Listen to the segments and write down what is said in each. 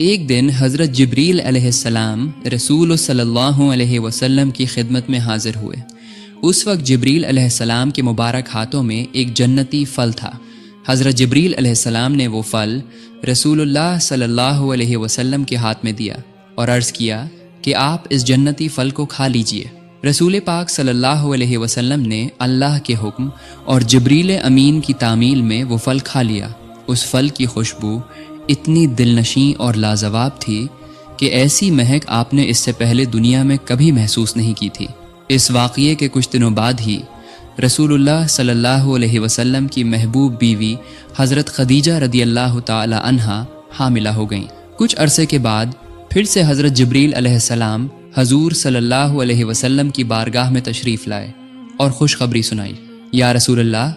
ایک دن حضرت جبریل علیہ السلام رسول صلی اللہ علیہ وسلم کی خدمت میں حاضر ہوئے۔ اس وقت جبریل علیہ السلام کے مبارک ہاتھوں میں ایک جنتی پھل تھا۔ حضرت جبریل علیہ السلام نے وہ پھل رسول اللہ صلی اللہ علیہ وسلم کے ہاتھ میں دیا اور عرض کیا کہ آپ اس جنتی پھل کو کھا لیجئے۔ رسول پاک صلی اللہ علیہ وسلم نے اللہ کے حکم اور جبریل امین کی تعمیل میں وہ پھل کھا لیا۔ اس پھل کی خوشبو اتنی دلنشیں اور لاجواب تھی کہ ایسی مہک آپ نے اس سے پہلے دنیا میں کبھی محسوس نہیں کی تھی۔ اس واقعے کے کچھ دنوں بعد ہی رسول اللہ صلی اللہ علیہ وسلم کی محبوب بیوی حضرت خدیجہ رضی اللہ تعالی عنہا حاملہ ہو گئیں۔ کچھ عرصے کے بعد پھر سے حضرت جبریل علیہ السلام حضور صلی اللہ علیہ وسلم کی بارگاہ میں تشریف لائے اور خوشخبری سنائی، یا رسول اللہ،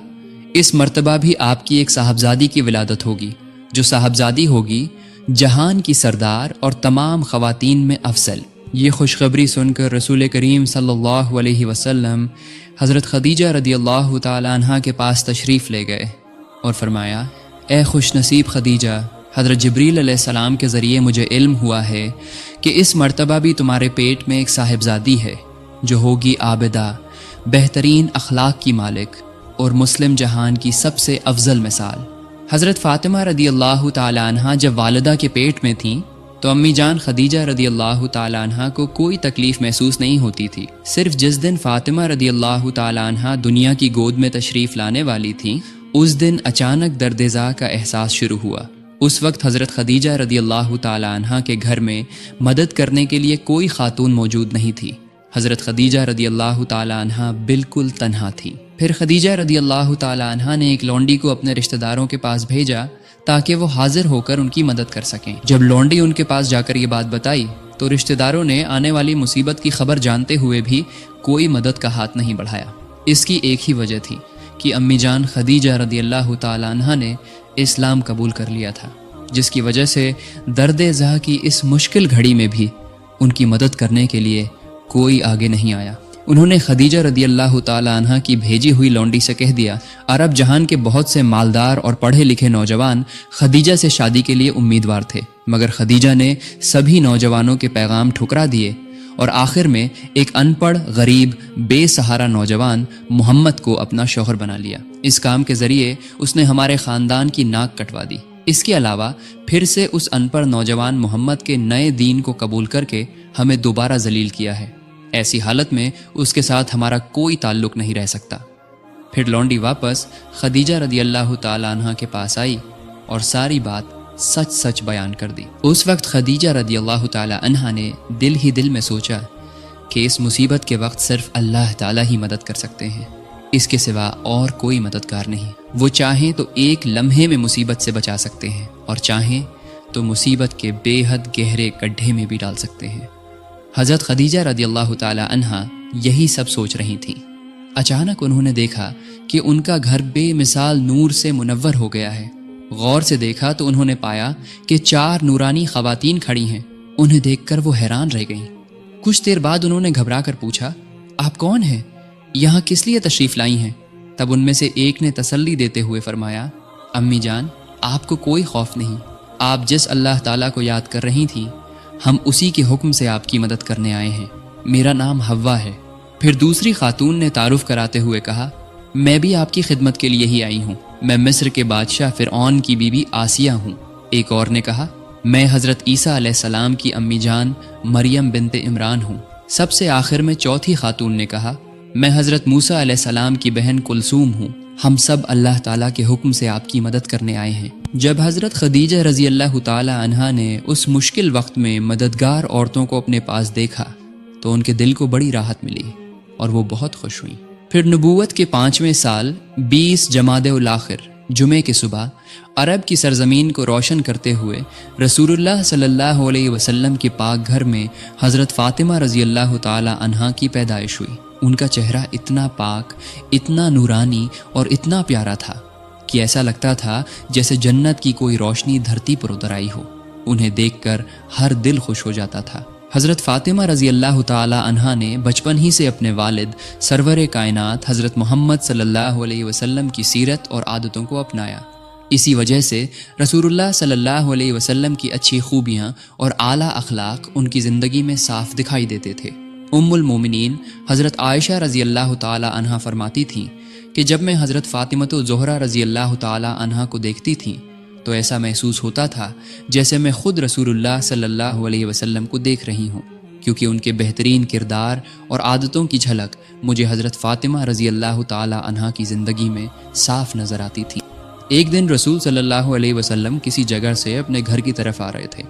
اس مرتبہ بھی آپ کی ایک صاحبزادی کی ولادت ہوگی، جو صاحبزادی ہوگی جہان کی سردار اور تمام خواتین میں افضل۔ یہ خوشخبری سن کر رسول کریم صلی اللہ علیہ وسلم حضرت خدیجہ رضی اللہ تعالی عنہا کے پاس تشریف لے گئے اور فرمایا، اے خوش نصیب خدیجہ، حضرت جبریل علیہ السلام کے ذریعے مجھے علم ہوا ہے کہ اس مرتبہ بھی تمہارے پیٹ میں ایک صاحبزادی ہے جو ہوگی عابدہ، بہترین اخلاق کی مالک اور مسلم جہان کی سب سے افضل مثال۔ حضرت فاطمہ رضی اللہ تعالی عنہا جب والدہ کے پیٹ میں تھیں تو امی جان خدیجہ رضی اللہ تعالی عنہا کو کوئی تکلیف محسوس نہیں ہوتی تھی۔ صرف جس دن فاطمہ رضی اللہ تعالی عنہا دنیا کی گود میں تشریف لانے والی تھیں، اس دن اچانک درد ذا کا احساس شروع ہوا۔ اس وقت حضرت خدیجہ رضی اللہ تعالی عنہا کے گھر میں مدد کرنے کے لیے کوئی خاتون موجود نہیں تھی۔ حضرت خدیجہ رضی اللہ تعالی عنہا بالکل تنہا تھی۔ پھر خدیجہ رضی اللہ تعالی عنہا نے ایک لونڈی کو اپنے رشتہ داروں کے پاس بھیجا تاکہ وہ حاضر ہو کر ان کی مدد کر سکیں۔ جب لونڈی ان کے پاس جا کر یہ بات بتائی تو رشتہ داروں نے آنے والی مصیبت کی خبر جانتے ہوئے بھی کوئی مدد کا ہاتھ نہیں بڑھایا۔ اس کی ایک ہی وجہ تھی کہ امی جان خدیجہ رضی اللہ تعالی عنہا نے اسلام قبول کر لیا تھا، جس کی وجہ سے درد ذا کی اس مشکل گھڑی میں بھی ان کی مدد کرنے کے لیے کوئی آگے نہیں آیا۔ انہوں نے خدیجہ رضی اللہ تعالی عنہا کی بھیجی ہوئی لونڈی سے کہہ دیا، عرب جہان کے بہت سے مالدار اور پڑھے لکھے نوجوان خدیجہ سے شادی کے لیے امیدوار تھے، مگر خدیجہ نے سبھی نوجوانوں کے پیغام ٹھکرا دیے اور آخر میں ایک ان پڑھ، غریب، بے سہارا نوجوان محمد کو اپنا شوہر بنا لیا۔ اس کام کے ذریعے اس نے ہمارے خاندان کی ناک کٹوا دی۔ اس کے علاوہ پھر سے اس ان پڑھ نوجوان محمد کے نئے دین کو قبول کر کے ہمیں دوبارہ ذلیل کیا ہے۔ ایسی حالت میں اس کے ساتھ ہمارا کوئی تعلق نہیں رہ سکتا۔ پھر لونڈی واپس خدیجہ رضی اللہ تعالی عنہا کے پاس آئی اور ساری بات سچ سچ بیان کر دی۔ اس وقت خدیجہ رضی اللہ تعالی عنہا نے دل ہی دل میں سوچا کہ اس مصیبت کے وقت صرف اللہ تعالی ہی مدد کر سکتے ہیں، اس کے سوا اور کوئی مددگار نہیں۔ وہ چاہیں تو ایک لمحے میں مصیبت سے بچا سکتے ہیں اور چاہیں تو مصیبت کے بے حد گہرے گڈھے میں بھی ڈال سکتے ہیں۔ حضرت خدیجہ رضی اللہ تعالی عنہا یہی سب سوچ رہی تھیں۔ اچانک انہوں نے دیکھا کہ ان کا گھر بے مثال نور سے منور ہو گیا ہے۔ غور سے دیکھا تو انہوں نے پایا کہ 4 نورانی خواتین کھڑی ہیں۔ انہیں دیکھ کر وہ حیران رہ گئیں۔ کچھ دیر بعد انہوں نے گھبرا کر پوچھا، آپ کون ہیں؟ یہاں کس لیے تشریف لائی ہیں؟ تب ان میں سے ایک نے تسلی دیتے ہوئے فرمایا، امی جان، آپ کو کوئی خوف نہیں۔ آپ جس اللہ تعالیٰ کو یاد کر رہی تھیں، ہم اسی کے حکم سے آپ کی مدد کرنے آئے ہیں۔ میرا نام حوا ہے۔ پھر دوسری خاتون نے تعارف کراتے ہوئے کہا، میں بھی آپ کی خدمت کے لیے ہی آئی ہوں۔ میں مصر کے بادشاہ فرعون کی بیوی آسیہ ہوں۔ ایک اور نے کہا، میں حضرت عیسیٰ علیہ السلام کی امی جان مریم بنت عمران ہوں۔ سب سے آخر میں چوتھی خاتون نے کہا، میں حضرت موسیٰ علیہ السلام کی بہن کلثوم ہوں۔ ہم سب اللہ تعالیٰ کے حکم سے آپ کی مدد کرنے آئے ہیں۔ جب حضرت خدیجہ رضی اللہ تعالی عنہا نے اس مشکل وقت میں مددگار عورتوں کو اپنے پاس دیکھا تو ان کے دل کو بڑی راحت ملی اور وہ بہت خوش ہوئیں۔ پھر نبوت کے 5ویں سال 20 جمادی الاخر جمعے کی صبح عرب کی سرزمین کو روشن کرتے ہوئے رسول اللہ صلی اللہ علیہ وسلم کے پاک گھر میں حضرت فاطمہ رضی اللہ تعالی عنہا کی پیدائش ہوئی۔ ان کا چہرہ اتنا پاک، اتنا نورانی اور اتنا پیارا تھا کہ ایسا لگتا تھا جیسے جنت کی کوئی روشنی دھرتی پر اتر آئی ہو۔ انہیں دیکھ کر ہر دل خوش ہو جاتا تھا۔ حضرت فاطمہ رضی اللہ تعالی عنہا نے بچپن ہی سے اپنے والد سرور کائنات حضرت محمد صلی اللہ علیہ وسلم کی سیرت اور عادتوں کو اپنایا۔ اسی وجہ سے رسول اللہ صلی اللہ علیہ وسلم کی اچھی خوبیاں اور اعلیٰ اخلاق ان کی زندگی میں صاف دکھائی دیتے تھے۔ ام المومنین حضرت عائشہ رضی اللہ تعالی عنہا فرماتی تھیں کہ جب میں حضرت فاطمۃ الزہرا رضی اللہ تعالی عنہا کو دیکھتی تھیں تو ایسا محسوس ہوتا تھا جیسے میں خود رسول اللہ صلی اللہ علیہ وسلم کو دیکھ رہی ہوں، کیونکہ ان کے بہترین کردار اور عادتوں کی جھلک مجھے حضرت فاطمہ رضی اللہ تعالی عنہا کی زندگی میں صاف نظر آتی تھی۔ ایک دن رسول صلی اللہ علیہ وسلم کسی جگہ سے اپنے گھر کی طرف آ رہے تھے۔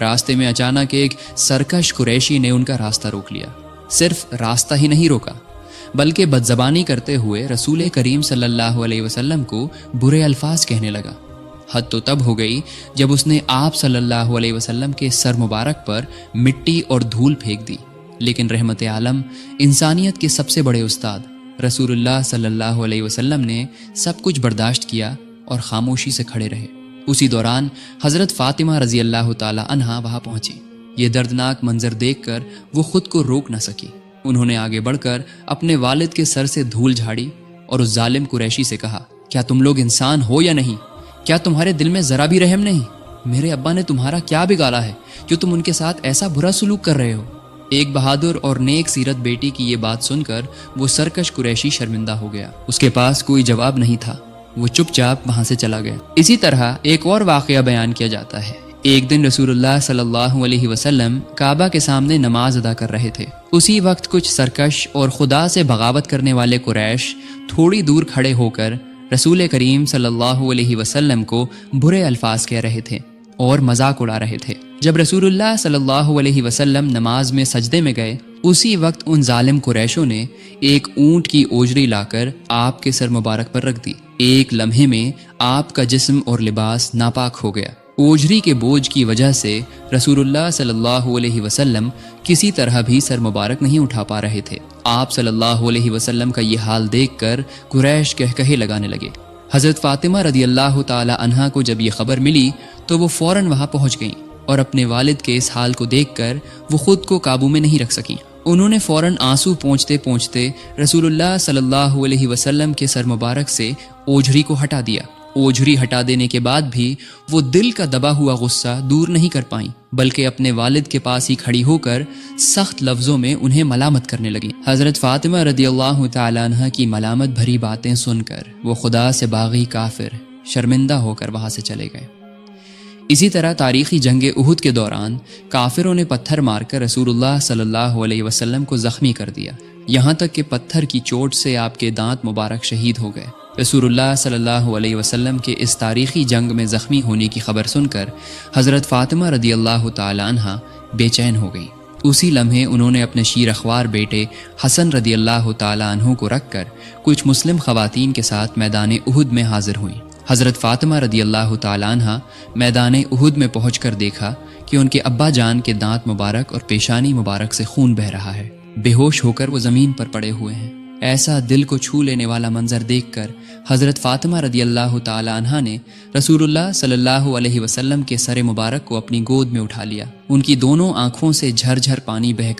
راستے میں اچانک ایک سرکش قریشی نے ان کا راستہ روک لیا۔ صرف راستہ ہی نہیں روکا بلکہ بدزبانی کرتے ہوئے رسول کریم صلی اللہ علیہ وسلم کو برے الفاظ کہنے لگا۔ حد تو تب ہو گئی جب اس نے آپ صلی اللہ علیہ وسلم کے سر مبارک پر مٹی اور دھول پھینک دی، لیکن رحمت عالم، انسانیت کے سب سے بڑے استاد رسول اللہ صلی اللہ علیہ وسلم نے سب کچھ برداشت کیا اور خاموشی سے کھڑے رہے۔ اسی دوران حضرت فاطمہ رضی اللہ تعالی عنہا وہاں پہنچی۔ یہ دردناک منظر دیکھ کر وہ خود کو روک نہ سکی۔ انہوں نے آگے بڑھ کر اپنے والد کے سر سے دھول جھاڑی اور اس ظالم قریشی سے کہا، کیا تم لوگ انسان ہو یا نہیں؟ کیا تمہارے دل میں ذرا بھی رحم نہیں؟ میرے ابا نے تمہارا کیا بگاڑا ہے جو تم ان کے ساتھ ایسا برا سلوک کر رہے ہو؟ ایک بہادر اور نیک سیرت بیٹی کی یہ بات سن کر وہ سرکش قریشی شرمندہ ہو گیا۔ اس کے پاس کوئی جواب نہیں تھا، وہ چپ چاپ وہاں سے چلا گیا۔ اسی طرح ایک اور واقعہ بیان کیا جاتا ہے۔ ایک دن رسول اللہ صلی اللہ علیہ وسلم کعبہ کے سامنے نماز ادا کر رہے تھے۔ اسی وقت کچھ سرکش اور خدا سے بغاوت کرنے والے قریش تھوڑی دور کھڑے ہو کر رسول کریم صلی اللہ علیہ وسلم کو برے الفاظ کہہ رہے تھے اور مذاق اڑا رہے تھے۔ جب رسول اللہ صلی اللہ علیہ وسلم نماز میں سجدے میں گئے، اسی وقت ان ظالم قریشوں نے ایک اونٹ کی اوجری لا کر آپ کے سر مبارک پر رکھ دی۔ ایک لمحے میں آپ کا جسم اور لباس ناپاک ہو گیا۔ اوجری کے بوجھ کی وجہ سے رسول اللہ صلی اللہ علیہ وسلم کسی طرح بھی سر مبارک نہیں اٹھا پا رہے تھے۔ آپ صلی اللہ علیہ وسلم کا یہ حال دیکھ کر قریش کہے لگانے لگے۔ حضرت فاطمہ رضی اللہ تعالی عنہا کو جب یہ خبر ملی تو وہ فوراً وہاں پہنچ گئیں اور اپنے والد کے اس حال کو دیکھ کر وہ خود کو قابو میں نہیں رکھ سکیں۔ انہوں نے فوراً آنسو پونچھتے رسول اللہ صلی اللہ علیہ وسلم کے سر مبارک سے اوجری کو ہٹا دیا۔ اوجری ہٹا دینے کے بعد بھی وہ دل کا دبا ہوا غصہ دور نہیں کر پائیں، بلکہ اپنے والد کے پاس ہی کھڑی ہو کر سخت لفظوں میں انہیں ملامت کرنے لگیں۔ حضرت فاطمہ رضی اللہ تعالی عنہ کی ملامت بھری باتیں سن کر وہ خدا سے باغی کافر شرمندہ ہو کر وہاں سے چلے گئے۔ اسی طرح تاریخی جنگ احد کے دوران کافروں نے پتھر مار کر رسول اللہ صلی اللہ علیہ وسلم کو زخمی کر دیا، یہاں تک کہ پتھر کی چوٹ سے آپ کے دانت مبارک شہید ہو گئے۔ رسول اللہ صلی اللہ علیہ وسلم کے اس تاریخی جنگ میں زخمی ہونے کی خبر سن کر حضرت فاطمہ رضی اللہ تعالی عنہا بے چین ہو گئی۔ اسی لمحے انہوں نے اپنے شیر اخوار بیٹے حسن رضی اللہ تعالی عنہ کو رکھ کر کچھ مسلم خواتین کے ساتھ میدان احد میں حاضر ہوئیں۔ حضرت فاطمہ رضی اللہ تعالی عنہا میدان احد میں پہنچ کر دیکھا کہ ان کے ابا جان کے دانت مبارک اور پیشانی مبارک سے خون بہہ رہا ہے۔ بے ہوش ہو کر وہ زمین پر پڑے ہوئے ہیں۔ ایسا دل کو چھو لینے والا منظر دیکھ کر حضرت فاطمہ رضی اللہ تعالی عنہا نے رسول اللہ صلی اللہ علیہ وسلم کے سر مبارک کو اپنی گود میں اٹھا لیا۔ ان کی دونوں آنکھوں سے جھر جھر پانی بہہ کر